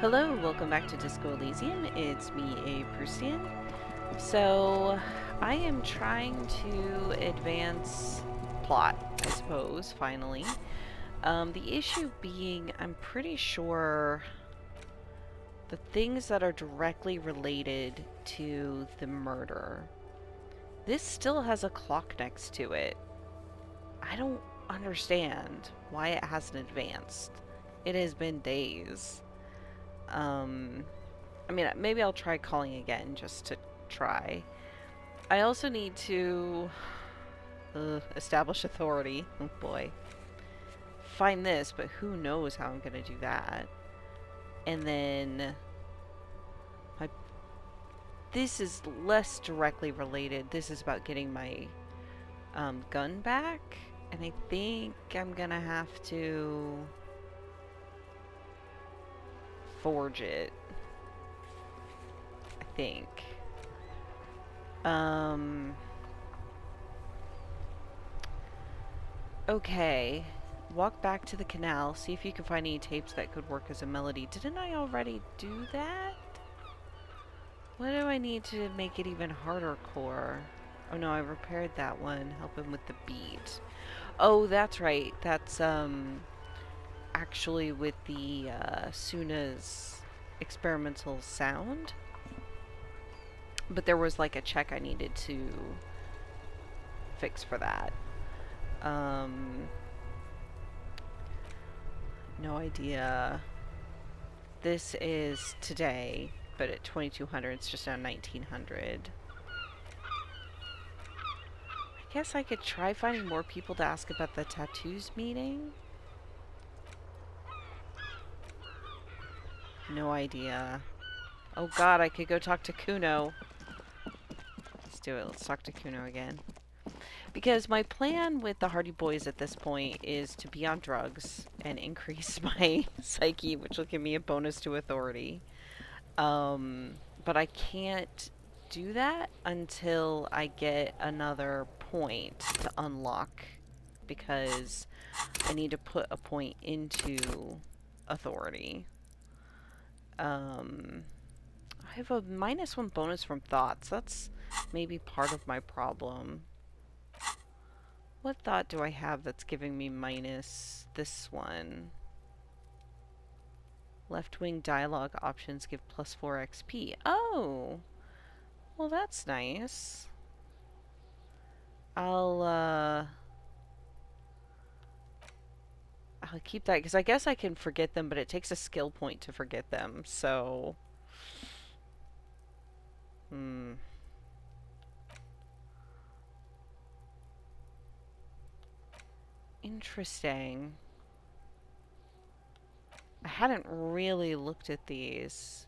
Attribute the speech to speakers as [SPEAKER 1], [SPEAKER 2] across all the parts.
[SPEAKER 1] Hello, welcome back to Disco Elysium. It's me, aproustian. So, I am trying to advance plot, I suppose, finally. The issue being, I'm pretty sure the things that are directly related to the murder. This still has a clock next to it. I don't understand why it hasn't advanced. It has been days. I mean, maybe I'll try calling again just to try. I also need to establish authority. Oh boy. Find this, but who knows how I'm going to do that. And then this is less directly related. This is about getting my gun back. And I think I'm going to have to forge it. I think. Okay. Walk back to the canal, see if you can find any tapes that could work as a melody. Didn't I already do that? What do I need to make it even harder core? Oh no, I repaired that one. Help him with the beat. Oh, that's right. That's, actually with the, Suna's experimental sound. But there was like a check I needed to fix for that. No idea. This is today, but at 2200, it's just now 1900. I guess I could try finding more people to ask about the tattoos meeting. No idea. Oh god, I could go talk to Kuno. Let's do it. Let's talk to Kuno again. Because my plan with the Hardy Boys at this point is to be on drugs and increase my psyche, which will give me a bonus to authority. But I can't do that until I get another point to unlock, because I need to put a point into authority. I have a -1 bonus from thoughts. That's maybe part of my problem. What thought do I have that's giving me minus this one? Left wing dialogue options give +4 XP. Oh! Well, that's nice. I'll keep that, because I guess I can forget them, but it takes a skill point to forget them, so... Interesting. I hadn't really looked at these.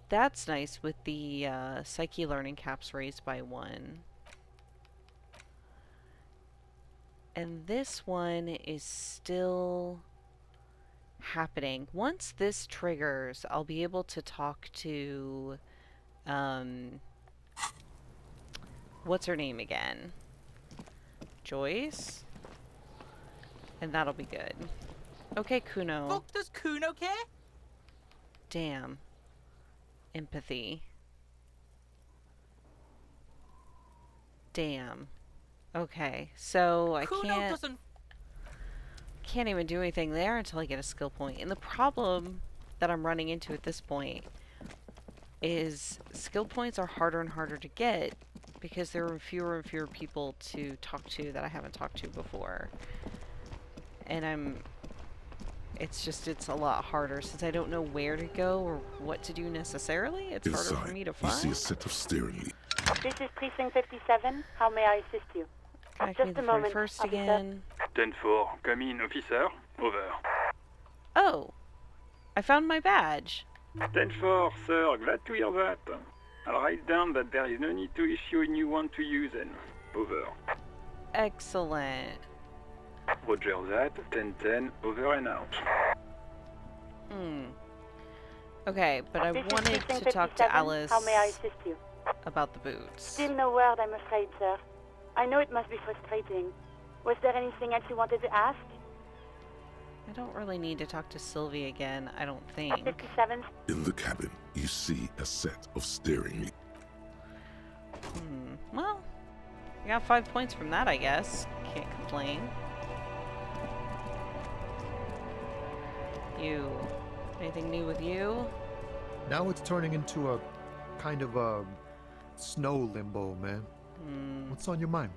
[SPEAKER 1] That's nice with the psyche learning caps raised by 1. And this one is still happening. Once this triggers, I'll be able to talk to what's her name again? Joyce? And that'll be good. Okay, Kuno.
[SPEAKER 2] Fuck, does Kuno care?
[SPEAKER 1] Damn. Empathy. Damn. Okay, so I can't even do anything there until I get a skill point. And the problem that I'm running into at this point is skill points are harder and harder to get because there are fewer and fewer people to talk to that I haven't talked to before. And it's a lot harder since I don't know where to go or what to do necessarily. It's harder for me to find.
[SPEAKER 3] You see a set of steering.
[SPEAKER 4] This is Precinct 57. How may I assist you?
[SPEAKER 1] Connect me to the 41st again.
[SPEAKER 5] 10-4, come in, officer. Over.
[SPEAKER 1] Oh! I found my badge.
[SPEAKER 5] 10-4, sir, glad to hear that. I'll write down that there is no need to issue a new one to you then. Over.
[SPEAKER 1] Excellent.
[SPEAKER 5] Roger that, 10-10, over and out.
[SPEAKER 1] Okay, but I wanted to talk to Alice
[SPEAKER 4] How may I assist you?
[SPEAKER 1] about the boots.
[SPEAKER 4] Still no word, I'm afraid, sir. I know it must be frustrating. Was there anything else you wanted to ask?
[SPEAKER 1] I don't really need to talk to Sylvie again, I don't think.
[SPEAKER 4] 57.
[SPEAKER 2] In the cabin, you see a set of steering.
[SPEAKER 1] Well, I got 5 points from that, I guess. Can't complain. You. Anything new with you?
[SPEAKER 3] Now it's turning into a kind of a snow limbo, man. What's on your mind?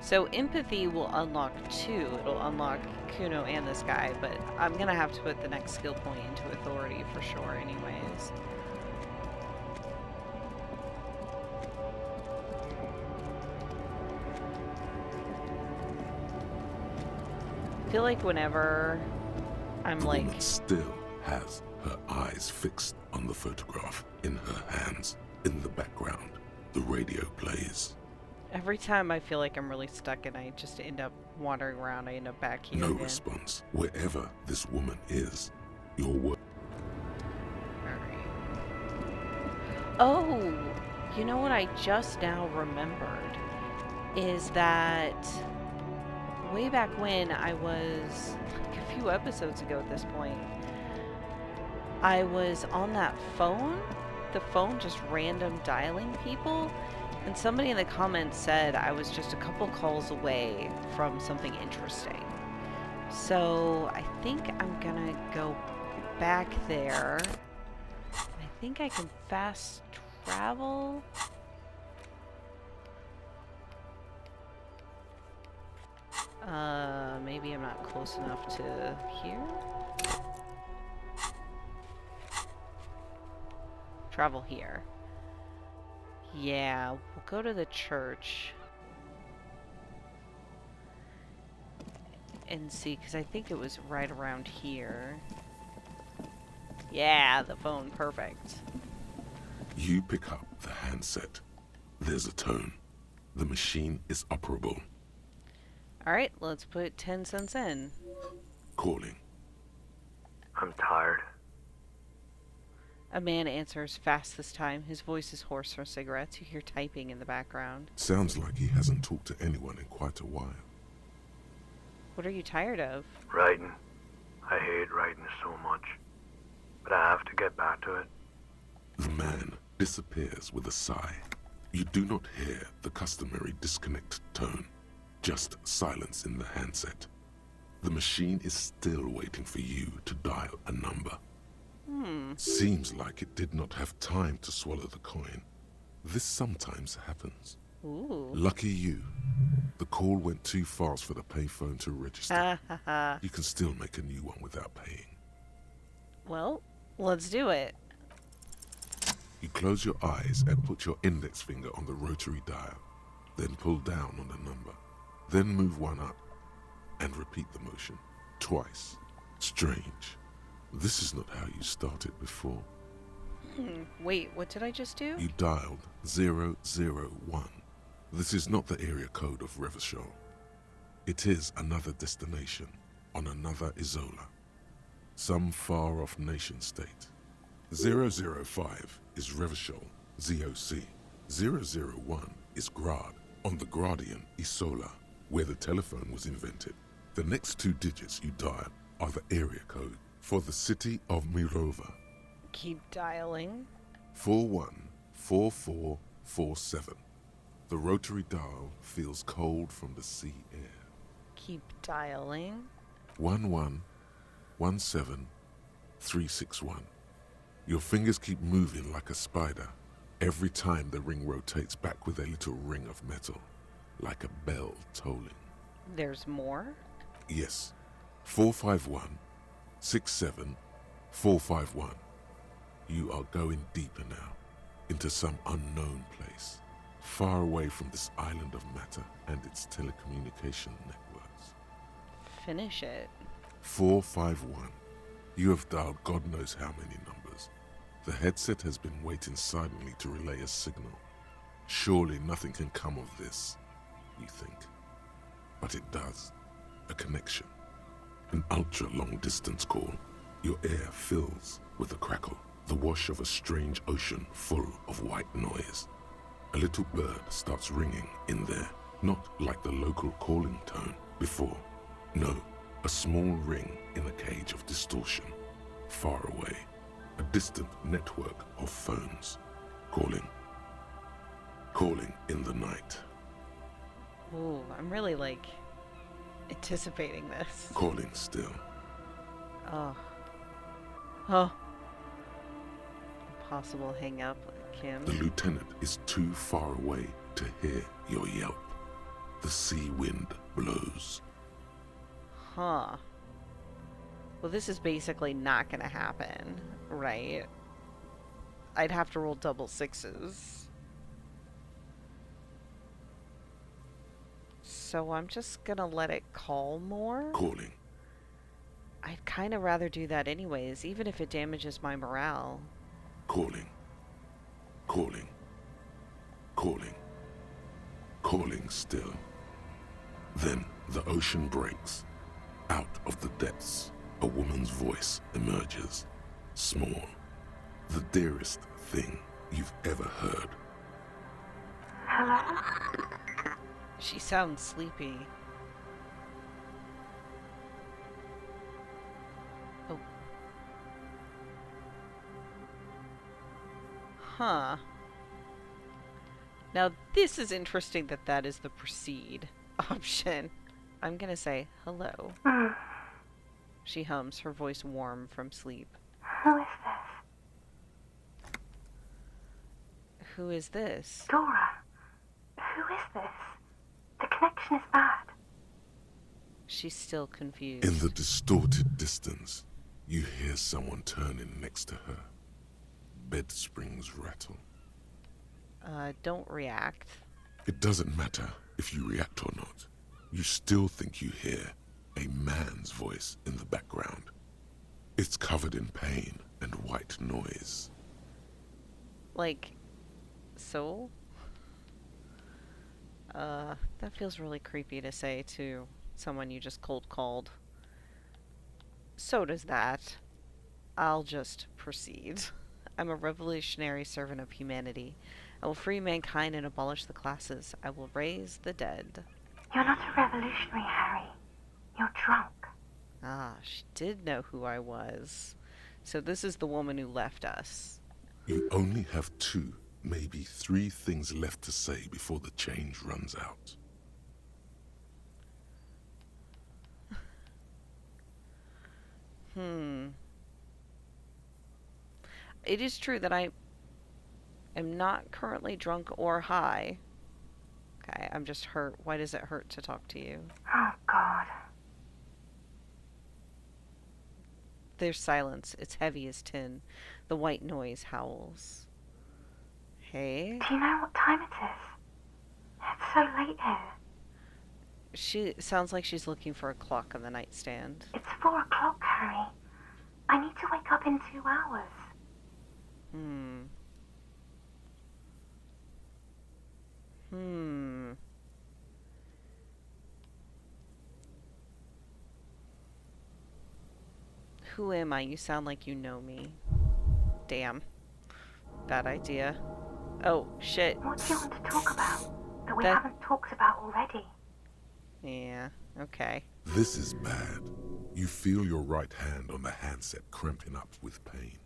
[SPEAKER 1] So empathy will unlock 2. It'll unlock Kuno and this guy, but I'm gonna have to put the next skill point into authority for sure anyways. I feel like whenever I'm
[SPEAKER 2] The
[SPEAKER 1] like...
[SPEAKER 2] woman still has her eyes fixed on the photograph in her hands. In the background, the radio plays.
[SPEAKER 1] Every time I feel like I'm really stuck and I just end up wandering around, I end up back here
[SPEAKER 2] No
[SPEAKER 1] again.
[SPEAKER 2] response. Wherever this woman is, your work.
[SPEAKER 1] Alright. Oh! You know what I just now remembered? Is that way back when I was, like a few episodes ago at this point, I was on that phone, the phone just random dialing people, and somebody in the comments said I was just a couple calls away from something interesting. So I think I'm gonna go back there. I think I can fast travel. Maybe I'm not close enough to here. Travel here. Yeah, we'll go to the church and see, because I think it was right around here. Yeah, the phone, perfect.
[SPEAKER 2] You pick up the handset. There's a tone. The machine is operable.
[SPEAKER 1] Alright, let's put 10 cents in.
[SPEAKER 2] Calling.
[SPEAKER 6] I'm tired.
[SPEAKER 1] A man answers fast this time. His voice is hoarse from cigarettes. You hear typing in the background.
[SPEAKER 2] Sounds like he hasn't talked to anyone in quite a while.
[SPEAKER 1] What are you tired of?
[SPEAKER 6] Writing. I hate writing so much. But I have to get back to it.
[SPEAKER 2] The man disappears with a sigh. You do not hear the customary disconnect tone, just silence in the handset. The machine is still waiting for you to dial a number. Seems like it did not have time to swallow the coin. This sometimes happens.
[SPEAKER 1] Ooh.
[SPEAKER 2] Lucky you. The call went too fast for the payphone to register.
[SPEAKER 1] Ha ha ha.
[SPEAKER 2] You can still make a new one without paying.
[SPEAKER 1] Well, let's do it.
[SPEAKER 2] You close your eyes and put your index finger on the rotary dial, then pull down on the number, then move one up, and repeat the motion, twice. Strange. This is not how you started before.
[SPEAKER 1] Wait, what did I just do?
[SPEAKER 2] You dialed 001. This is not the area code of Revachol. It is another destination on another Isola. Some far-off nation-state. 005 is Revachol, ZOC. 001 is Grad, on the Gradian Isola, where the telephone was invented. The next 2 digits you dial are the area code for the city of Mirova.
[SPEAKER 1] Keep dialing.
[SPEAKER 2] 414447. The rotary dial feels cold from the sea air.
[SPEAKER 1] Keep dialing.
[SPEAKER 2] 1117361. Your fingers keep moving like a spider. Every time the ring rotates back with a little ring of metal, like a bell tolling.
[SPEAKER 1] There's more?
[SPEAKER 2] Yes. 451-67451. You are going deeper now, into some unknown place, far away from this island of matter and its telecommunication networks.
[SPEAKER 1] Finish it.
[SPEAKER 2] 451. You have dialed God knows how many numbers. The headset has been waiting silently to relay a signal. Surely nothing can come of this, you think. But it does. A connection. An ultra-long distance call. Your air fills with a crackle, the wash of a strange ocean full of white noise. A little bird starts ringing in there, not like the local calling tone before. No, A small ring in a cage of distortion. Far away. A distant network of phones. Calling. Calling in the night.
[SPEAKER 1] Ooh, I'm really, like, anticipating this.
[SPEAKER 2] Calling still.
[SPEAKER 1] Oh. Oh. Impossible hang up, Kim.
[SPEAKER 2] The lieutenant is too far away to hear your yelp. The sea wind blows.
[SPEAKER 1] Huh. Well, this is basically not gonna happen, right? I'd have to roll double sixes. So I'm just gonna let it call more.
[SPEAKER 2] Calling.
[SPEAKER 1] I'd kind of rather do that anyways, even if it damages my morale.
[SPEAKER 2] Calling. Calling. Calling. Calling still. Then the ocean breaks. Out of the depths, a woman's voice emerges. Small. The dearest thing you've ever heard.
[SPEAKER 4] Hello?
[SPEAKER 1] She sounds sleepy. Oh. Huh. Now this is interesting that that is the proceed option. I'm gonna say hello. She hums, her voice warm from sleep.
[SPEAKER 4] Who is this?
[SPEAKER 1] Who is this?
[SPEAKER 4] Dora. Who is this? The connection is bad.
[SPEAKER 1] She's still confused.
[SPEAKER 2] In the distorted distance, you hear someone turning next to her. Bed springs rattle.
[SPEAKER 1] Don't react.
[SPEAKER 2] It doesn't matter if you react or not. You still think you hear a man's voice in the background. It's covered in pain and white noise.
[SPEAKER 1] Like, so? That feels really creepy to say to someone you just cold called. So does that. I'll just proceed. I'm a revolutionary servant of humanity. I will free mankind and abolish the classes. I will raise the dead.
[SPEAKER 4] You're not a revolutionary, Harry. You're drunk.
[SPEAKER 1] Ah, she did know who I was. So this is the woman who left us.
[SPEAKER 2] You only have 2, maybe 3 things left to say before the change runs out.
[SPEAKER 1] It is true that I am not currently drunk or high. Okay, I'm just hurt. Why does it hurt to talk to you?
[SPEAKER 4] Oh, God.
[SPEAKER 1] There's silence. It's heavy as tin. The white noise howls. Hey?
[SPEAKER 4] Do you know what time it is? It's so late here.
[SPEAKER 1] She sounds like she's looking for a clock on the nightstand.
[SPEAKER 4] It's 4 o'clock, Harry. I need to wake up in 2 hours.
[SPEAKER 1] Who am I? You sound like you know me. Damn. Bad idea. Oh, shit.
[SPEAKER 4] What do you want to talk about that we haven't talked about already?
[SPEAKER 1] Yeah, okay.
[SPEAKER 2] This is bad. You feel your right hand on the handset cramping up with pain.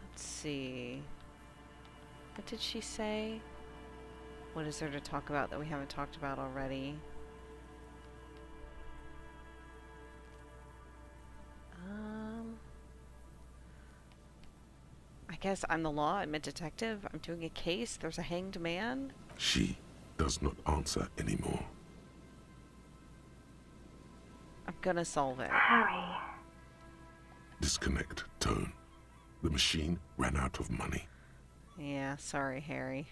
[SPEAKER 1] Let's see. What did she say? What is there to talk about that we haven't talked about already? I guess I'm the law. I'm a detective. I'm doing a case. There's a hanged man.
[SPEAKER 2] She does not answer anymore.
[SPEAKER 1] I'm gonna solve it.
[SPEAKER 4] Harry.
[SPEAKER 2] Disconnect tone. The machine ran out of money.
[SPEAKER 1] Yeah, sorry, Harry.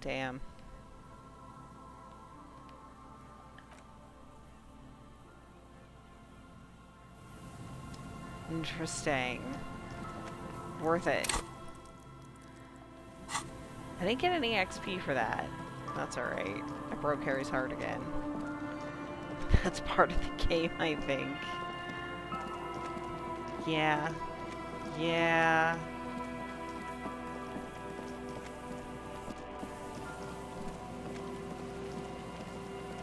[SPEAKER 1] Damn. Interesting. Worth it. I didn't get any XP for that. That's alright. I broke Harry's heart again. That's part of the game, I think. Yeah. Yeah.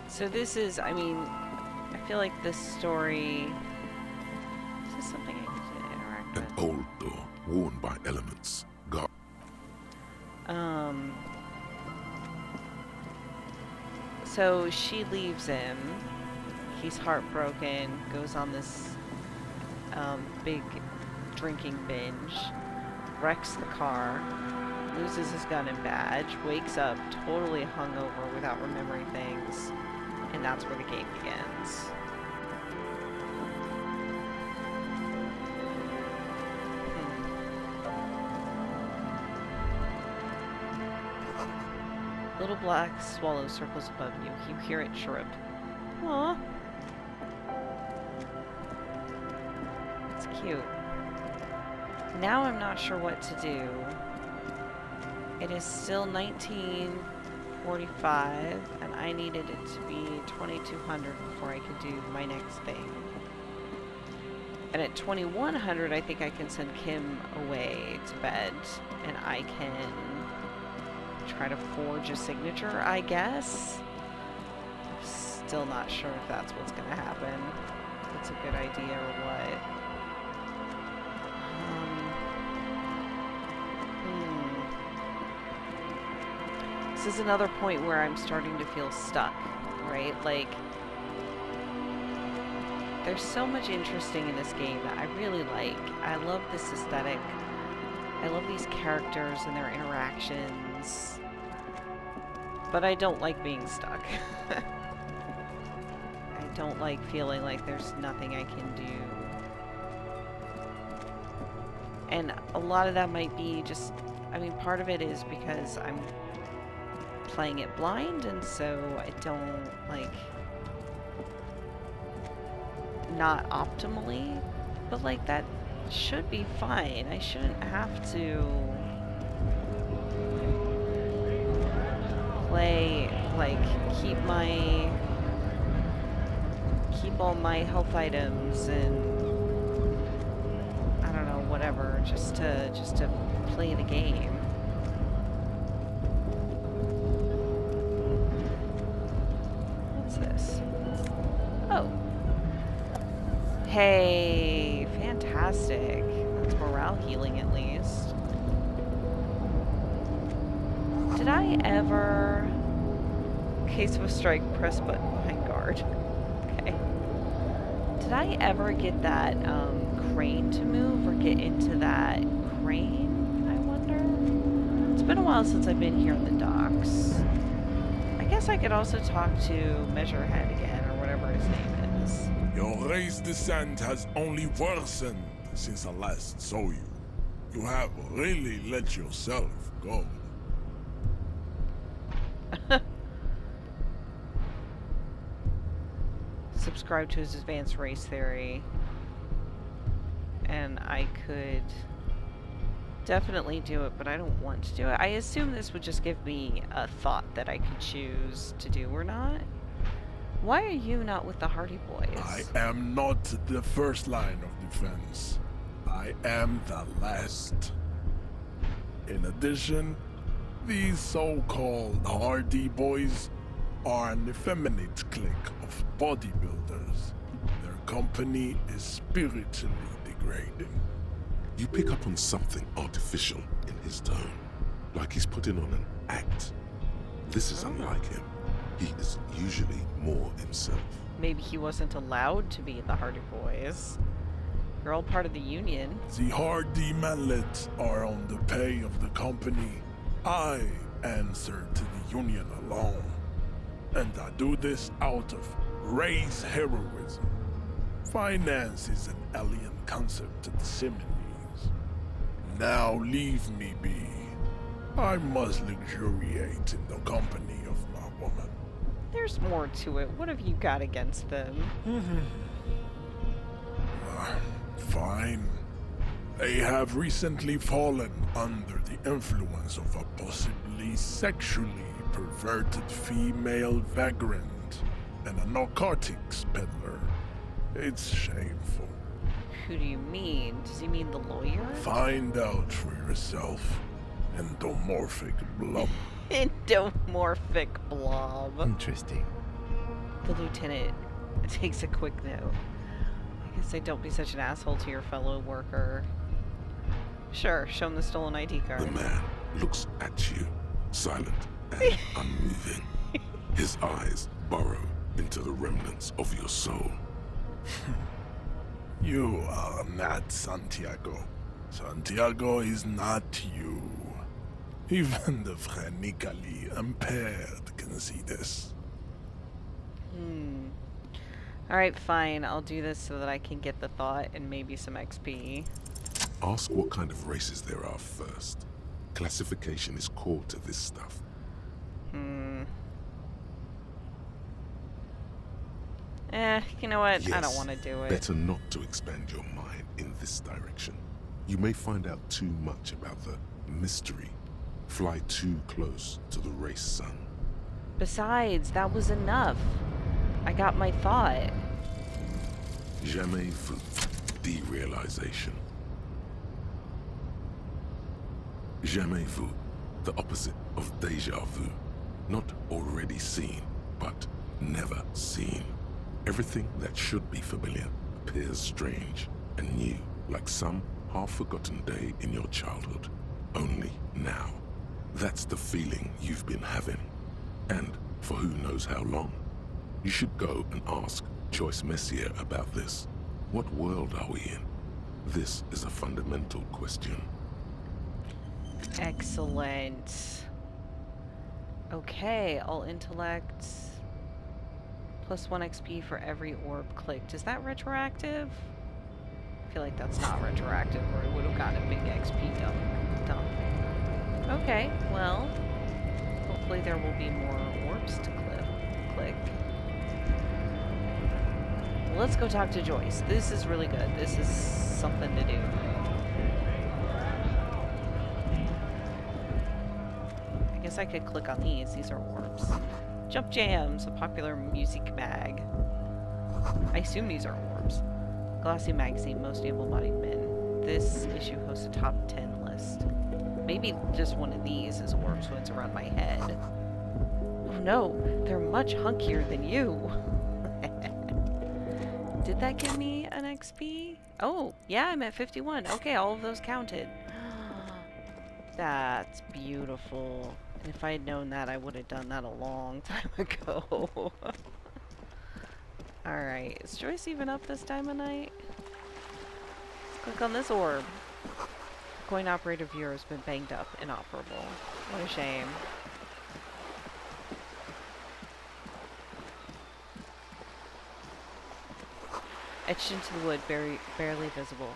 [SPEAKER 1] So this is, I mean, I feel like this story... Is this something I can interact
[SPEAKER 2] An
[SPEAKER 1] with?
[SPEAKER 2] old door, worn by elements.
[SPEAKER 1] So she leaves him. He's heartbroken, goes on this big drinking binge, wrecks the car, loses his gun and badge, wakes up totally hungover without remembering things, and that's where the game begins. Little black swallow circles above you. You hear it chirp. Aww. It's cute. Now I'm not sure what to do. It is still 1945, and I needed it to be 2200 before I could do my next thing. And at 2100, I think I can send Kim away to bed, and I can try to forge a signature, I guess. Still not sure if that's what's gonna happen. If it's a good idea or what. This is another point where I'm starting to feel stuck, right? Like, there's so much interesting in this game that I really like. I love this aesthetic. I love these characters and their interactions. But I don't like being stuck. I don't like feeling like there's nothing I can do. And a lot of that might be just, I mean, part of it is because I'm playing it blind, and so I don't, like, not optimally, but like that should be fine. I shouldn't have to play, like, keep all my health items and I don't know, whatever, just to play the game. What's this? Oh. Hey, fantastic. That's morale healing at least. Did I ever... Case of a strike, press button behind guard. Okay. Did I ever get that crane to move or get into that crane, I wonder? It's been a while since I've been here in the docks. I guess I could also talk to Measurehead again, or whatever his name is.
[SPEAKER 7] Your race descent has only worsened since I last saw you. You have really let yourself go.
[SPEAKER 1] Subscribe to his advanced race theory. And I could definitely do it, but I don't want to do it. I assume this would just give me a thought that I could choose to do or not. Why are you not with the Hardy Boys?
[SPEAKER 7] I am not the first line of defense. I am the last. In addition, these so-called Hardy Boys are an effeminate clique of bodybuilders. Their company is spiritually degrading.
[SPEAKER 2] You pick up on something artificial in his tone, like he's putting on an act. This is unlike him. He is usually more himself.
[SPEAKER 1] Maybe he wasn't allowed to be in the Hardy Boys. You're all part of the union.
[SPEAKER 7] The Hardy manlets are on the pay of the company. I answer to the union alone. And I do this out of race heroism. Finance is an alien concept to the Simonees. Now leave me be. I must luxuriate in the company of my woman.
[SPEAKER 1] There's more to it. What have you got against them?
[SPEAKER 7] Fine. They have recently fallen under the influence of a possibly sexually perverted female vagrant. and a narcotics peddler. It's shameful.
[SPEAKER 1] Who do you mean? Does he mean the lawyer?
[SPEAKER 7] Find out for yourself. Endomorphic blob.
[SPEAKER 1] Endomorphic blob.
[SPEAKER 8] Interesting.
[SPEAKER 1] The lieutenant takes a quick note. I guess say don't be such an asshole to your fellow worker. Sure, show him the stolen ID card.
[SPEAKER 2] The man looks at you, silent and unmoving. His eyes burrow into the remnants of your soul.
[SPEAKER 7] You are not Santiago. Santiago is not you. Even the phrenically impaired can see this.
[SPEAKER 1] Alright, fine. I'll do this so that I can get the thought and maybe some XP.
[SPEAKER 2] Ask what kind of races there are first. Classification is core to this stuff.
[SPEAKER 1] You know what?
[SPEAKER 2] Yes,
[SPEAKER 1] I don't want to do it.
[SPEAKER 2] Better not to expand your mind in this direction. You may find out too much about the mystery. Fly too close to the race sun.
[SPEAKER 1] Besides, that was enough. I got my thought.
[SPEAKER 2] Jamais vu. Derealization. Jamais vu. The opposite of déjà vu. Not already seen, but never seen. Everything that should be familiar appears strange and new, like some half-forgotten day in your childhood. Only now. That's the feeling you've been having. And for who knows how long. You should go and ask Joyce Messier about this. What world are we in? This is a fundamental question.
[SPEAKER 1] Excellent. Okay, all intellect. +1 XP for every orb clicked. Is that retroactive? I feel like that's not retroactive, or it would have gotten a big XP dump. Okay, well, hopefully there will be more orbs to click. Well, let's go talk to Joyce. This is really good. This is something to do. I guess I could click on these. These are orbs. Jump Jams, a popular music mag. I assume these are orbs. Glossy magazine, most able-bodied men. This issue hosts a top 10 list. Maybe just one of these is orbs when it's around my head. Oh no, they're much hunkier than you. Did that give me an XP? Oh, yeah, I'm at 51. Okay, all of those counted. That's beautiful. And if I had known that, I would have done that a long time ago. Alright, is Joyce even up this time of night? Let's click on this orb. The coin operator viewer has been banged up, inoperable. What a shame. Etched into the wood, barely visible.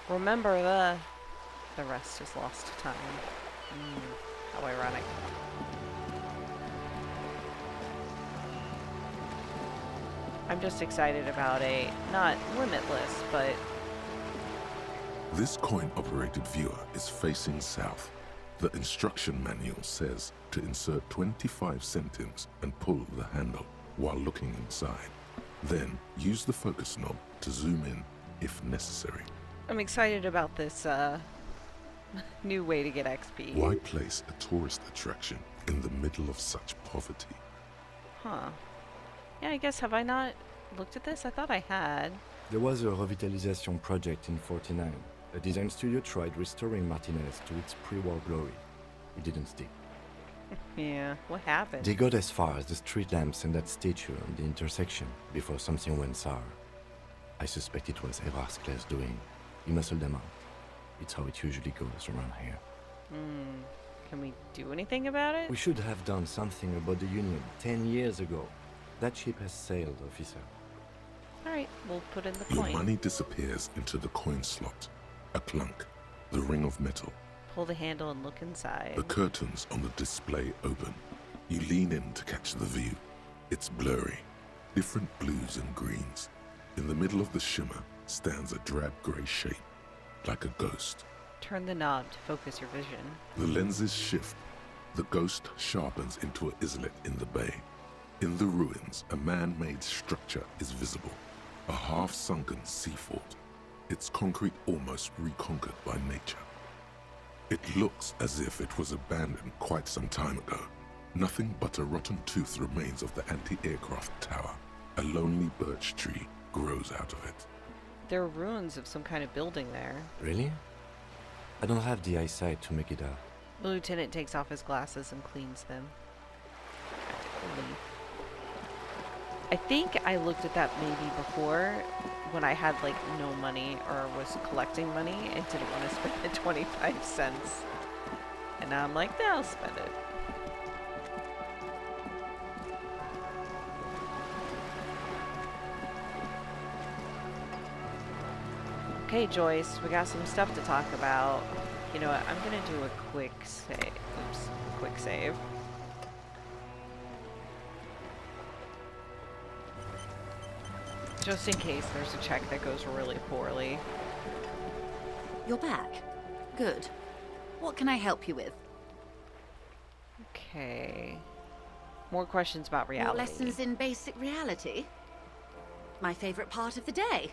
[SPEAKER 1] Remember the rest is lost to time. How ironic. I'm just excited about a, not limitless, but...
[SPEAKER 2] This coin-operated viewer is facing south. The instruction manual says to insert 25 centimes and pull the handle while looking inside. Then use the focus knob to zoom in if necessary.
[SPEAKER 1] I'm excited about this new way to get XP.
[SPEAKER 2] Why place a tourist attraction in the middle of such poverty?
[SPEAKER 1] Huh. Yeah, I guess, have I not looked at this? I thought I had.
[SPEAKER 8] There was a revitalization project in 49. A design studio tried restoring Martinez to its pre-war glory. It didn't stick.
[SPEAKER 1] Yeah, what happened?
[SPEAKER 8] They got as far as the street lamps and that statue on the intersection before something went sour. I suspect it was Evrard's class doing. He muscled them out. It's how it usually goes around here.
[SPEAKER 1] Can we do anything about it?
[SPEAKER 8] We should have done something about the Union 10 years ago. That ship has sailed, officer.
[SPEAKER 1] Alright, we'll put in the
[SPEAKER 2] Your
[SPEAKER 1] coin.
[SPEAKER 2] money disappears into the coin slot. A clunk. The ring of metal.
[SPEAKER 1] Pull the handle and look inside.
[SPEAKER 2] The curtains on the display open. You lean in to catch the view. It's blurry. Different blues and greens. In the middle of the shimmer stands a drab grey shape, like a ghost.
[SPEAKER 1] Turn the knob to focus your vision.
[SPEAKER 2] The lenses shift. The ghost sharpens into an islet in the bay. In the ruins, a man-made structure is visible, a half-sunken sea fort, its concrete almost reconquered by nature. It looks as if it was abandoned quite some time ago. Nothing but a rotten tooth remains of the anti-aircraft tower. A lonely birch tree grows out of it.
[SPEAKER 1] There are ruins of some kind of building there.
[SPEAKER 8] Really? I don't have the eyesight to make it out.
[SPEAKER 1] The lieutenant takes off his glasses and cleans them. Leaf. I think I looked at that maybe before when I had like no money or was collecting money and didn't want to spend the 25 cents. And now I'm like, no, I'll spend it. Okay, Joyce, we got some stuff to talk about. You know what, I'm gonna do a quick save. Oops, quick save. Just in case there's a check that goes really poorly.
[SPEAKER 9] You're back. Good. What can I help you with?
[SPEAKER 1] Okay. More questions about reality.
[SPEAKER 9] More lessons in basic reality? My favorite part of the day.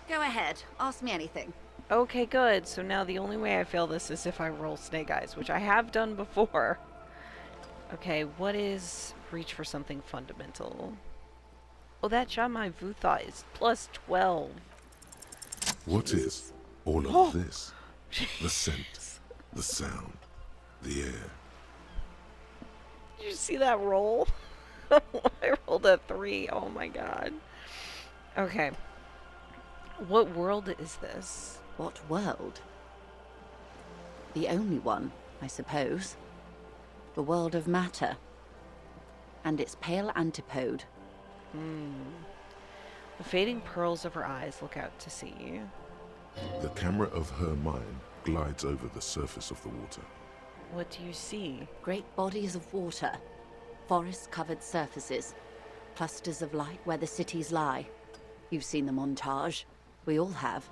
[SPEAKER 9] Go ahead, ask me anything.
[SPEAKER 1] Okay, good. So now the only way I fail this is if I roll snake eyes, which I have done before. Okay, what is reach for something fundamental? Oh, that Jamais thought is plus 12.
[SPEAKER 2] What is all of this? The scent, the sound, the air.
[SPEAKER 1] Did you see that roll? I rolled a 3. Oh my god. Okay. What world is this?
[SPEAKER 9] What world? The only one, I suppose. The world of matter. And its pale antipode.
[SPEAKER 1] The fading pearls of her eyes look out to sea.
[SPEAKER 2] The camera of her mind glides over the surface of the water.
[SPEAKER 1] What do you see?
[SPEAKER 9] Great bodies of water. Forest-covered surfaces. Clusters of light where the cities lie. You've seen the montage. We all have.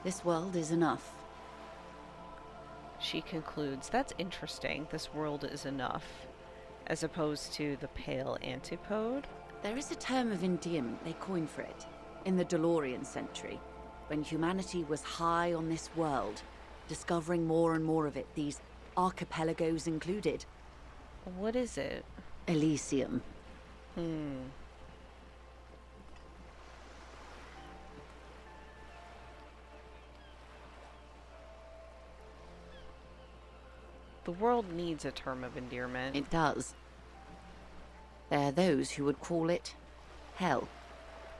[SPEAKER 9] This world is enough.
[SPEAKER 1] She concludes, that's interesting. This world is enough. As opposed to the pale antipode.
[SPEAKER 9] There is a term of endearment they coined for it, in the DeLorean century, when humanity was high on this world, discovering more and more of it, these archipelagos included.
[SPEAKER 1] What is it?
[SPEAKER 9] Elysium.
[SPEAKER 1] The world needs a term of endearment.
[SPEAKER 9] It does. There are those who would call it hell.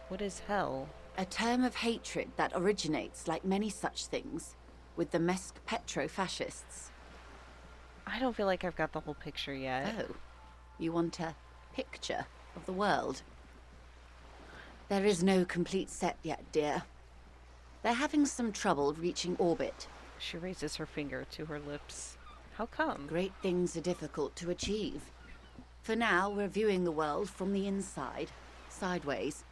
[SPEAKER 1] What is hell?
[SPEAKER 9] A term of hatred that originates, like many such things, with the Mesk petro-fascists.
[SPEAKER 1] I don't feel like I've got the whole picture yet.
[SPEAKER 9] Oh, you want a picture of the world? There is no complete set yet, dear. They're having some trouble reaching orbit.
[SPEAKER 1] She raises her finger to her lips. How come?
[SPEAKER 9] Great things are difficult to achieve. For now, we're viewing the world from the inside, sideways.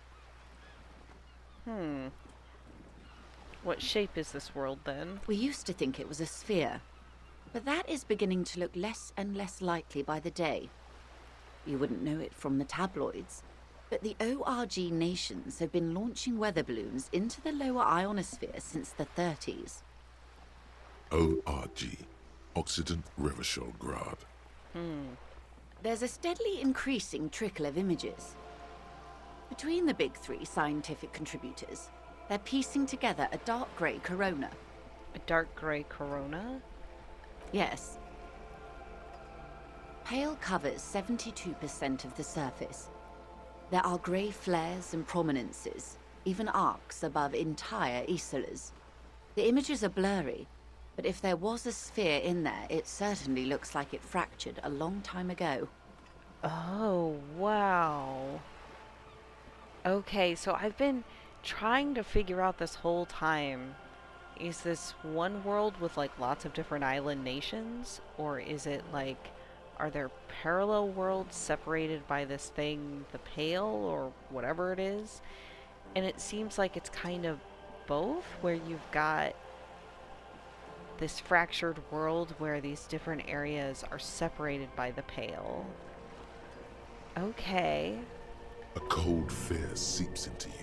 [SPEAKER 1] What shape is this world, then?
[SPEAKER 9] We used to think it was a sphere, but that is beginning to look less and less likely by the day. You wouldn't know it from the tabloids, but the ORG nations have been launching weather balloons into the lower ionosphere since the 30s.
[SPEAKER 2] ORG, Occident Revachol Grad.
[SPEAKER 9] There's a steadily increasing trickle of images. Between the big three scientific contributors, they're piecing together a dark grey corona.
[SPEAKER 1] A dark grey corona?
[SPEAKER 9] Yes. Pale covers 72% of the surface. There are grey flares and prominences, even arcs above entire isolas. The images are blurry, but if there was a sphere in there, it certainly looks like it fractured a long time ago.
[SPEAKER 1] Oh, wow. Okay, so I've been trying to figure out this whole time. Is this one world with like lots of different island nations? Or is it like, are there parallel worlds separated by this thing, the Pale, or whatever it is? And it seems like it's kind of both, where you've got this fractured world where these different areas are separated by the Pale. Okay.
[SPEAKER 2] A cold fear seeps into you.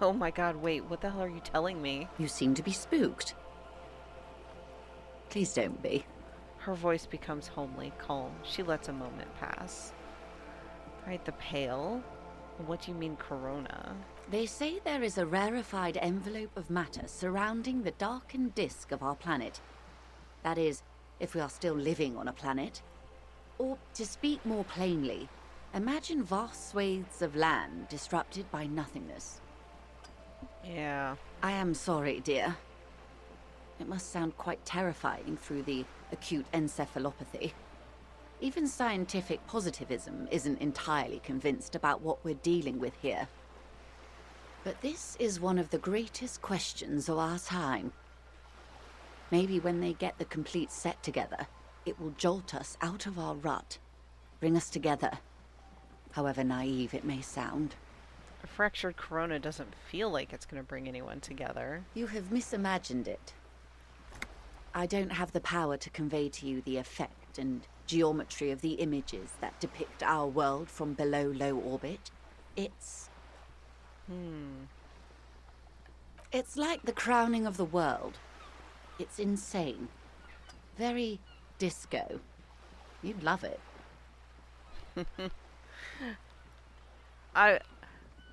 [SPEAKER 1] Oh my god, wait, what the hell are you telling me?
[SPEAKER 9] You seem to be spooked. Please don't be.
[SPEAKER 1] Her voice becomes homely, calm. She lets a moment pass. Right, the pale? What do you mean, corona?
[SPEAKER 9] They say there is a rarefied envelope of matter surrounding the darkened disk of our planet. That is, if we are still living on a planet. Or, to speak more plainly, imagine vast swathes of land disrupted by nothingness.
[SPEAKER 1] Yeah.
[SPEAKER 9] I am sorry, dear. It must sound quite terrifying through the acute encephalopathy. Even scientific positivism isn't entirely convinced about what we're dealing with here. But this is one of the greatest questions of our time. Maybe when they get the complete set together, it will jolt us out of our rut, bring us together, however naive it may sound.
[SPEAKER 1] A fractured corona doesn't feel like it's going to bring anyone together.
[SPEAKER 9] You have misimagined it. I don't have the power to convey to you the effect and geometry of the images that depict our world from below low orbit. It's like the crowning of the world. It's insane. Very disco. You'd love it.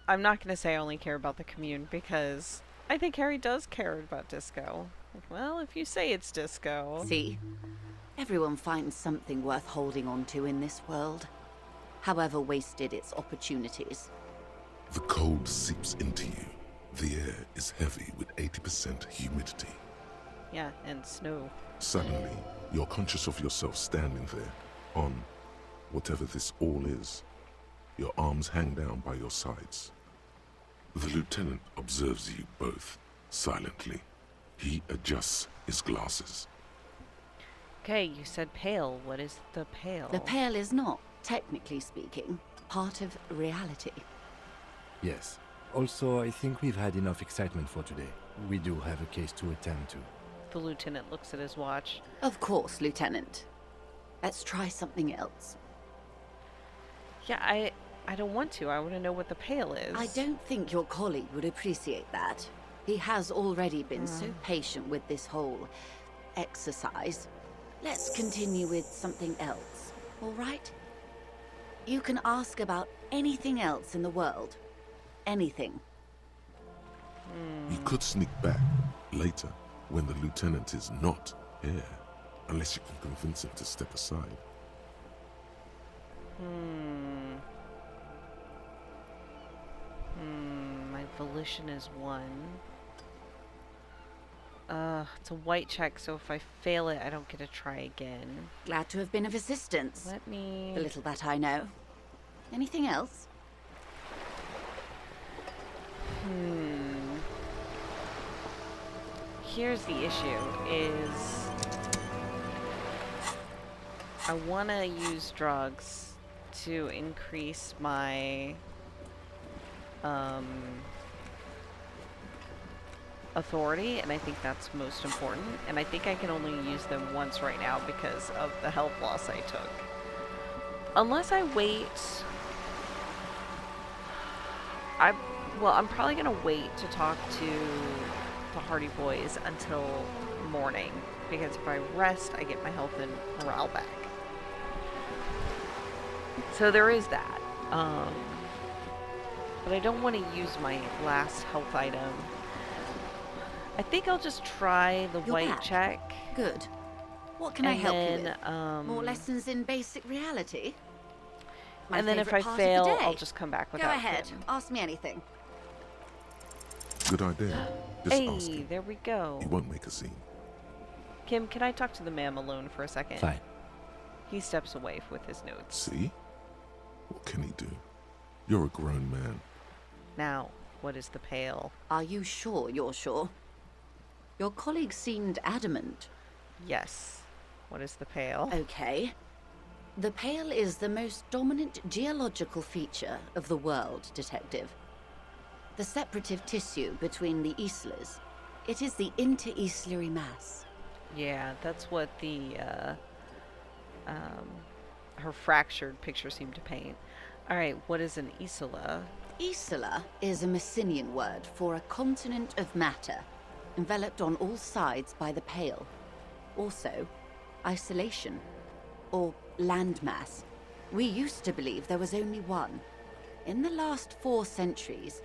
[SPEAKER 1] I'm not going to say I only care about the commune, because I think Harry does care about disco. Well, if you say it's disco.
[SPEAKER 9] See? Everyone finds something worth holding on to in this world, however wasted its opportunities.
[SPEAKER 2] The cold seeps into you. The air is heavy with 80% humidity.
[SPEAKER 1] Yeah, and snow.
[SPEAKER 2] Suddenly, you're conscious of yourself standing there, on whatever this all is. Your arms hang down by your sides. The lieutenant observes you both, silently. He adjusts his glasses.
[SPEAKER 1] Okay, you said pale. What is the pale?
[SPEAKER 9] The pale is not, technically speaking, part of reality.
[SPEAKER 8] Yes. Also, I think we've had enough excitement for today. We do have a case to attend to.
[SPEAKER 1] The lieutenant looks at his watch.
[SPEAKER 9] Of course, Lieutenant. Let's try something else.
[SPEAKER 1] Yeah, I don't want to. I want to know what the pale is.
[SPEAKER 9] I don't think your colleague would appreciate that. He has already been so patient with this whole exercise. Let's continue with something else, all right? You can ask about anything else in the world. Anything.
[SPEAKER 2] You could sneak back later when the lieutenant is not here, unless you can convince him to step aside.
[SPEAKER 1] My volition is 1. It's a white check, so if I fail it, I don't get to try again.
[SPEAKER 9] Glad to have been of assistance.
[SPEAKER 1] Let me...
[SPEAKER 9] The little that I know. Anything else?
[SPEAKER 1] Here's the issue, is... I want to use drugs to increase my... authority, and I think that's most important, and I think I can only use them once right now because of the health loss I took. Unless I wait... I'm probably gonna wait to talk to the Hardy Boys until morning, because if I rest, I get my health and morale back. So there is that. But I don't want to use my last health item. I think I'll just try the
[SPEAKER 9] You're
[SPEAKER 1] white
[SPEAKER 9] back.
[SPEAKER 1] check.
[SPEAKER 9] Good. What can I help you with?
[SPEAKER 1] Then,
[SPEAKER 9] More lessons in basic reality? My
[SPEAKER 1] and then if I
[SPEAKER 9] favourite part of the
[SPEAKER 1] fail,
[SPEAKER 9] day.
[SPEAKER 1] I'll just come back
[SPEAKER 9] Go
[SPEAKER 1] without
[SPEAKER 9] ahead.
[SPEAKER 1] him.
[SPEAKER 9] Ask me anything.
[SPEAKER 2] Good idea. Just ask
[SPEAKER 1] Hey,
[SPEAKER 2] him.
[SPEAKER 1] there we go.
[SPEAKER 2] He won't make a scene.
[SPEAKER 1] Kim, can I talk to the ma'am alone for a second?
[SPEAKER 8] Fine.
[SPEAKER 1] He steps away with his notes.
[SPEAKER 2] See? What can he do? You're a grown man.
[SPEAKER 1] Now, what is the pale?
[SPEAKER 9] Are you sure you're sure? Your colleague seemed adamant.
[SPEAKER 1] Yes. What is the pale?
[SPEAKER 9] Okay. The pale is the most dominant geological feature of the world, Detective. The separative tissue between the islas. It is the inter-islary mass.
[SPEAKER 1] Yeah, that's what the her fractured picture seemed to paint. All right, what is an isola?
[SPEAKER 9] Isola is a Messinian word for a continent of matter, enveloped on all sides by the Pale. Also, isolation, or landmass. We used to believe there was only one. In the last 4 centuries,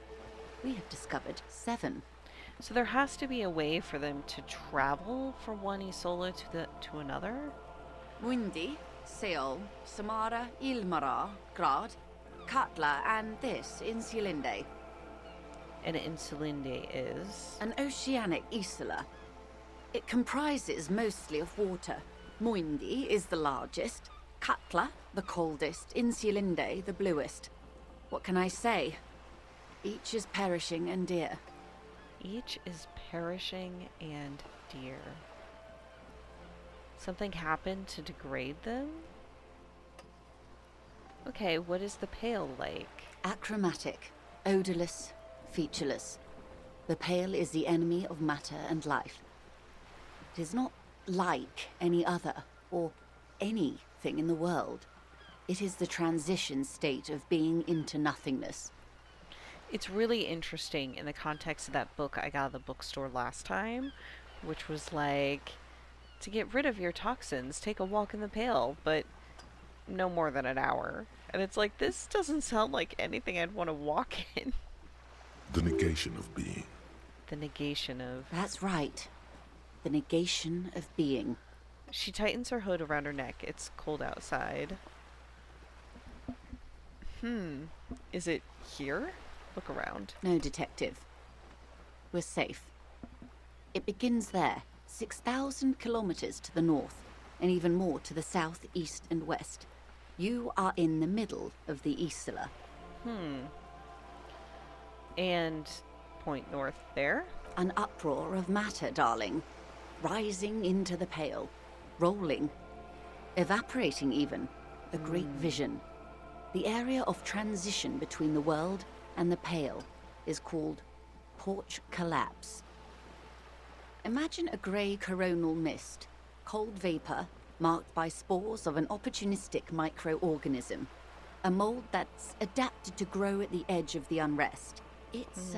[SPEAKER 9] we have discovered 7.
[SPEAKER 1] So there has to be a way for them to travel from one isola to another?
[SPEAKER 9] Windy, Seol, Samara, Ilmara, Grad, Katla, and this, Insulinde.
[SPEAKER 1] And Insulinde is?
[SPEAKER 9] An oceanic isola. It comprises mostly of water. Muindi is the largest, Katla the coldest, Insulinde the bluest. What can I say? Each is perishing and dear.
[SPEAKER 1] Each is perishing and dear. Something happened to degrade them? Okay, what is the Pale like?
[SPEAKER 9] Achromatic, odorless, featureless. The Pale is the enemy of matter and life. It is not like any other, or anything in the world. It is the transition state of being into nothingness.
[SPEAKER 1] It's really interesting in the context of that book I got at the bookstore last time, which was like, to get rid of your toxins, take a walk in the Pale, but no more than an hour. And it's like, this doesn't sound like anything I'd want to walk in.
[SPEAKER 2] The negation of being.
[SPEAKER 1] The negation of...
[SPEAKER 9] That's right. The negation of being.
[SPEAKER 1] She tightens her hood around her neck. It's cold outside. Is it here? Look around.
[SPEAKER 9] No, detective. We're safe. It begins there, 6,000 kilometers to the north, and even more to the south, east, and west. You are in the middle of the Isola.
[SPEAKER 1] And point north there?
[SPEAKER 9] An uproar of matter, darling. Rising into the Pale. Rolling. Evaporating even. A great vision. The area of transition between the world and the Pale is called porch collapse. Imagine a grey coronal mist, cold vapor marked by spores of an opportunistic microorganism, a mold that's adapted to grow at the edge of the unrest. It's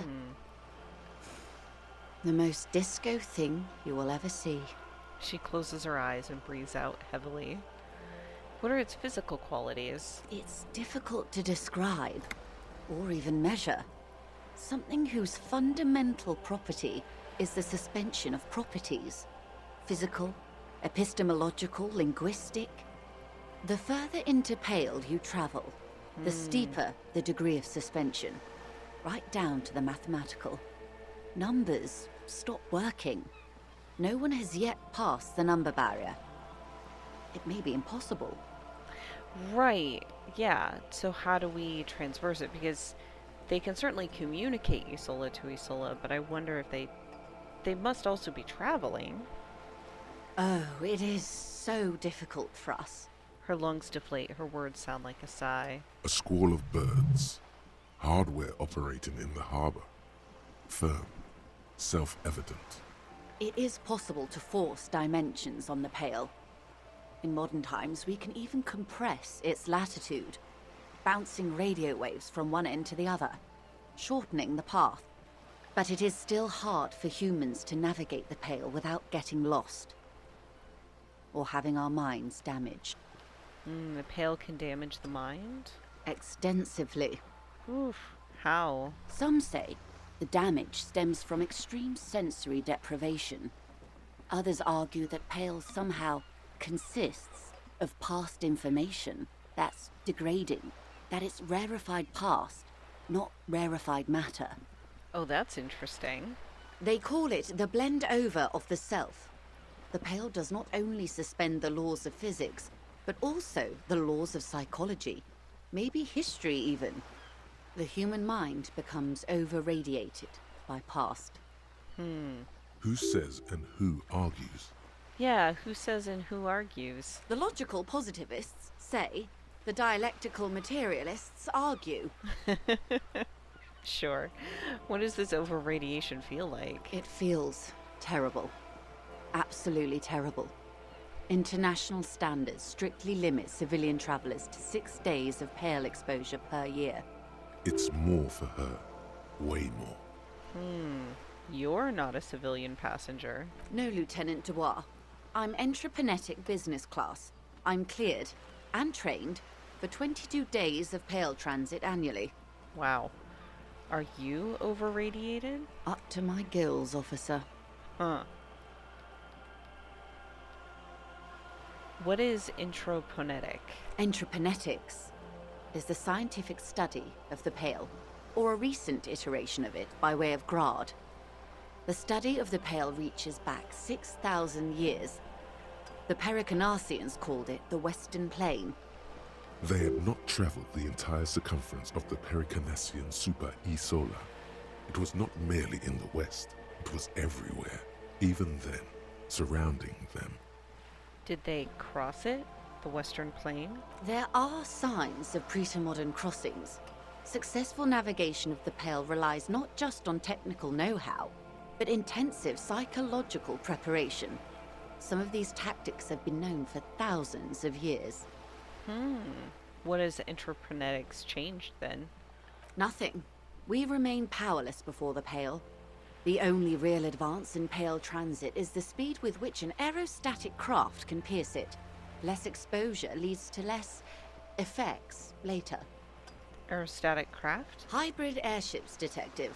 [SPEAKER 9] the most disco thing you will ever see.
[SPEAKER 1] She closes her eyes and breathes out heavily. What are its physical qualities?
[SPEAKER 9] It's difficult to describe, or even measure. Something whose fundamental property is the suspension of properties. Physical, epistemological, linguistic. The further into Pale you travel, the steeper the degree of suspension. Right down to the mathematical. Numbers stop working. No one has yet passed the number barrier. It may be impossible.
[SPEAKER 1] Right, yeah. So how do we transverse it? Because they can certainly communicate Isola to Isola, but I wonder if they must also be traveling.
[SPEAKER 9] Oh, it is so difficult for us.
[SPEAKER 1] Her lungs deflate, her words sound like a sigh.
[SPEAKER 2] A squall of birds. Hardware operating in the harbor. Firm. Self-evident.
[SPEAKER 9] It is possible to force dimensions on the Pale. In modern times, we can even compress its latitude, bouncing radio waves from one end to the other, shortening the path. But it is still hard for humans to navigate the Pale without getting lost, or having our minds damaged.
[SPEAKER 1] The Pale can damage the mind?
[SPEAKER 9] Extensively.
[SPEAKER 1] Oof, how?
[SPEAKER 9] Some say the damage stems from extreme sensory deprivation. Others argue that Pale somehow consists of past information that's degrading, that it's rarefied past, not rarefied matter.
[SPEAKER 1] Oh, that's interesting.
[SPEAKER 9] They call it the blend over of the self. The Pale does not only suspend the laws of physics, but also the laws of psychology, maybe history even. The human mind becomes over-radiated by past.
[SPEAKER 2] Who says and who argues?
[SPEAKER 1] Yeah, who says and who argues?
[SPEAKER 9] The logical positivists say, the dialectical materialists argue.
[SPEAKER 1] Sure. What does this over-radiation feel like?
[SPEAKER 9] It feels terrible. Absolutely terrible. International standards strictly limit civilian travelers to 6 days of pale exposure per year.
[SPEAKER 2] It's more for her. Way more.
[SPEAKER 1] You're not a civilian passenger.
[SPEAKER 9] No, Lieutenant Dubois. I'm entreprenetic business class. I'm cleared and trained for 22 days of pale transit annually.
[SPEAKER 1] Wow. Are you over-radiated?
[SPEAKER 9] Up to my gills, officer.
[SPEAKER 1] Huh. What is intraponetic?
[SPEAKER 9] Entreprenetics is the scientific study of the pale, or a recent iteration of it by way of grad. The study of the pale reaches back 6,000 years. The Pericarnassians called it the Western Plain.
[SPEAKER 2] They had not traveled the entire circumference of the Pericarnassian Super E-Solar. It was not merely in the west, it was everywhere, even then, surrounding them.
[SPEAKER 1] Did they cross it? The Western Plain?
[SPEAKER 9] There are signs of pretermodern crossings. Successful navigation of the pale relies not just on technical know-how, but intensive psychological preparation. Some of these tactics have been known for thousands of years.
[SPEAKER 1] What has intraponetics changed then?
[SPEAKER 9] Nothing. We remain powerless before the pale. The only real advance in pale transit is the speed with which an aerostatic craft can pierce it. Less exposure leads to less effects later.
[SPEAKER 1] Aerostatic craft?
[SPEAKER 9] Hybrid airships, Detective.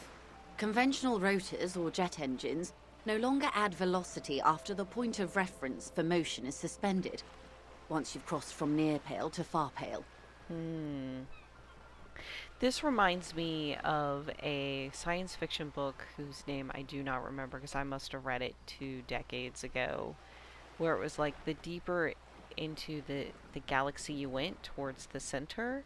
[SPEAKER 9] Conventional rotors or jet engines no longer add velocity after the point of reference for motion is suspended, once you've crossed from near pale to far pale.
[SPEAKER 1] This reminds me of a science fiction book whose name I do not remember because I must have read it 2 decades ago, where it was like the deeper into the galaxy you went towards the center,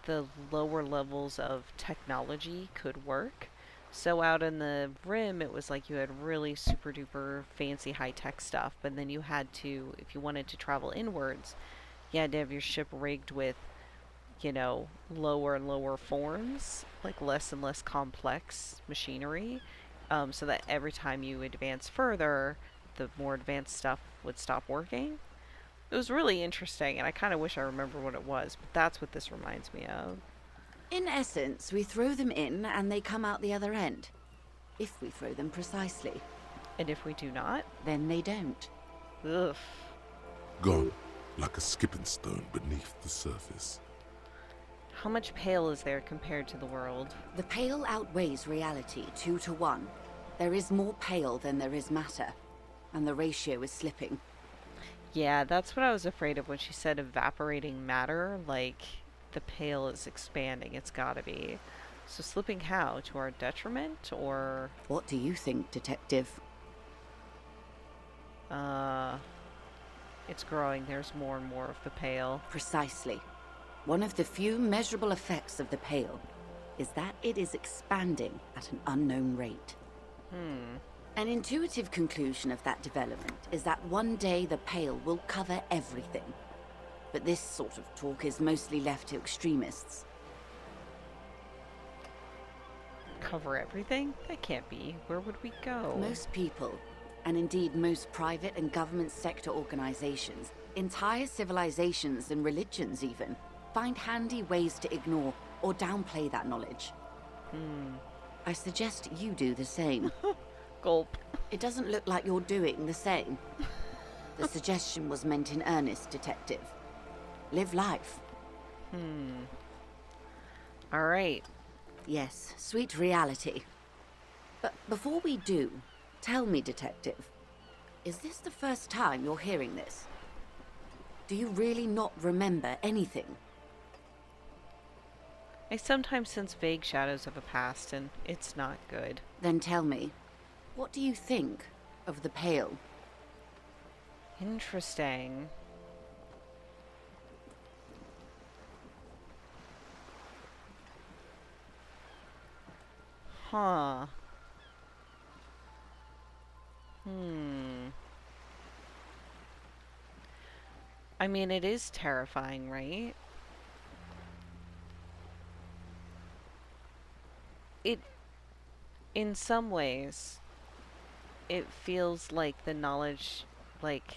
[SPEAKER 1] the lower levels of technology could work. So out in the rim, it was like you had really super duper fancy high tech stuff, but then you had to, if you wanted to travel inwards, you had to have your ship rigged with, you know, lower and lower forms, like less and less complex machinery, so that every time you advance further, the more advanced stuff would stop working. It was really interesting, and I kind of wish I remember what it was, but that's what this reminds me of.
[SPEAKER 9] In essence, we throw them in and they come out the other end. If we throw them precisely.
[SPEAKER 1] And if we do not?
[SPEAKER 9] Then they don't.
[SPEAKER 1] Ugh.
[SPEAKER 2] Gone, like a skipping stone beneath the surface.
[SPEAKER 1] How much pale is there compared to the world?
[SPEAKER 9] The pale outweighs reality 2 to 1. There is more pale than there is matter, and the ratio is slipping.
[SPEAKER 1] Yeah, that's what I was afraid of when she said evaporating matter, like the pale is expanding, it's gotta be. So slipping how? To our detriment, or?
[SPEAKER 9] What do you think, Detective?
[SPEAKER 1] It's growing, there's more and more of the pale.
[SPEAKER 9] Precisely. One of the few measurable effects of the pale is that it is expanding at an unknown rate. An intuitive conclusion of that development is that one day the pale will cover everything. But this sort of talk is mostly left to extremists.
[SPEAKER 1] Cover everything? That can't be. Where would we go?
[SPEAKER 9] Most people, and indeed most private and government sector organizations, entire civilizations and religions even, find handy ways to ignore or downplay that knowledge. I suggest you do the same.
[SPEAKER 1] Gulp.
[SPEAKER 9] It doesn't look like you're doing the same. The suggestion was meant in earnest, Detective. Live life.
[SPEAKER 1] All right.
[SPEAKER 9] Yes, sweet reality. But before we do, tell me, Detective, is this the first time you're hearing this? Do you really not remember anything?
[SPEAKER 1] I sometimes sense vague shadows of a past, and it's not good.
[SPEAKER 9] Then tell me, what do you think of the Pale?
[SPEAKER 1] Interesting. Huh. I mean, it is terrifying, right? It, in some ways, it feels like the knowledge, like,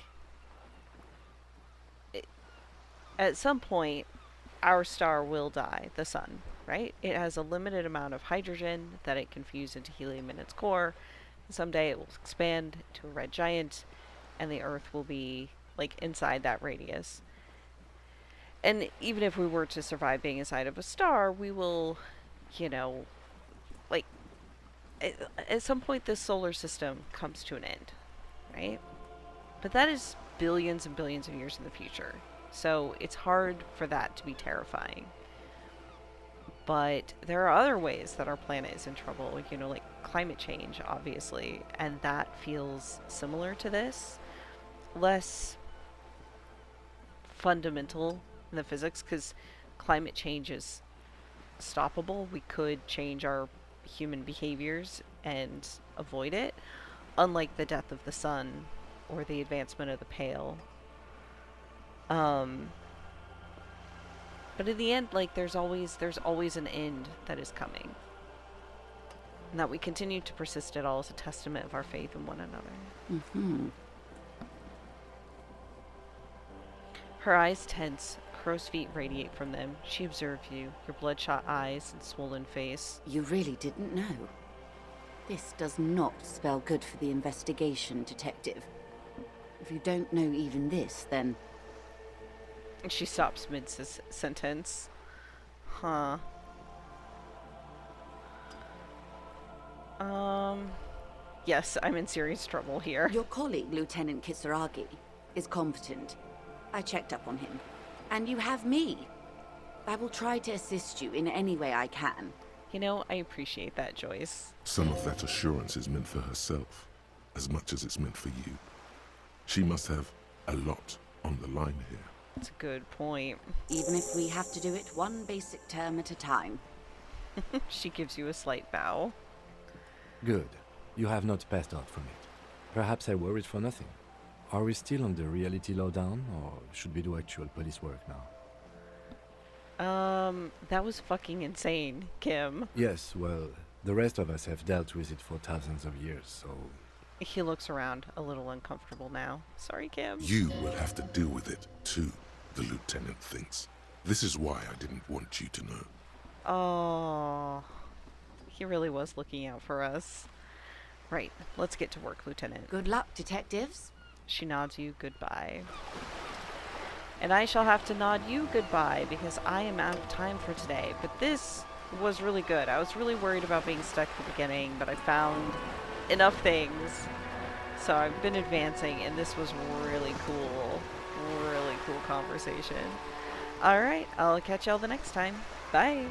[SPEAKER 1] at some point, our star will die, the sun, right? It has a limited amount of hydrogen that it can fuse into helium in its core. Someday it will expand to a red giant, and the Earth will be, like, inside that radius. And even if we were to survive being inside of a star, we will, you know, like, at some point this solar system comes to an end, right? But that is billions and billions of years in the future. So it's hard for that to be terrifying. But there are other ways that our planet is in trouble, you know, like climate change, obviously. And that feels similar to this. Less fundamental in the physics, because climate change is stoppable. We could change our human behaviors and avoid it, unlike the death of the sun or the advancement of the pale. But in the end, like, there's always an end that is coming. And that we continue to persist at all is a testament of our faith in one another.
[SPEAKER 9] Mm-hmm.
[SPEAKER 1] Her eyes tense, crow's feet radiate from them. She observed you, your bloodshot eyes and swollen face.
[SPEAKER 9] You really didn't know. This does not spell good for the investigation, Detective. If you don't know even this, then...
[SPEAKER 1] She stops mid-sentence. Huh. Yes, I'm in serious trouble here.
[SPEAKER 9] Your colleague, Lieutenant Kisaragi, is competent. I checked up on him. And you have me. I will try to assist you in any way I can.
[SPEAKER 1] You know, I appreciate that, Joyce.
[SPEAKER 2] Some of that assurance is meant for herself, as much as it's meant for you. She must have a lot on the line here.
[SPEAKER 1] That's a good point.
[SPEAKER 9] Even if we have to do it one basic term at a time.
[SPEAKER 1] She gives you a slight bow.
[SPEAKER 8] Good. You have not passed out from it. Perhaps I worried for nothing. Are we still on the reality lowdown, or should we do actual police work now?
[SPEAKER 1] That was fucking insane, Kim.
[SPEAKER 8] Yes, well, the rest of us have dealt with it for thousands of years, so...
[SPEAKER 1] He looks around, a little uncomfortable now. Sorry, Kim.
[SPEAKER 2] You will have to deal with it, too, the lieutenant thinks. This is why I didn't want you to know.
[SPEAKER 1] Oh, he really was looking out for us. Right, let's get to work, Lieutenant.
[SPEAKER 9] Good luck, detectives.
[SPEAKER 1] She nods you goodbye. And I shall have to nod you goodbye because I am out of time for today. But this was really good. I was really worried about being stuck at the beginning, but I found enough things. So I've been advancing, and this was really cool. Really cool conversation. Alright, I'll catch y'all the next time. Bye!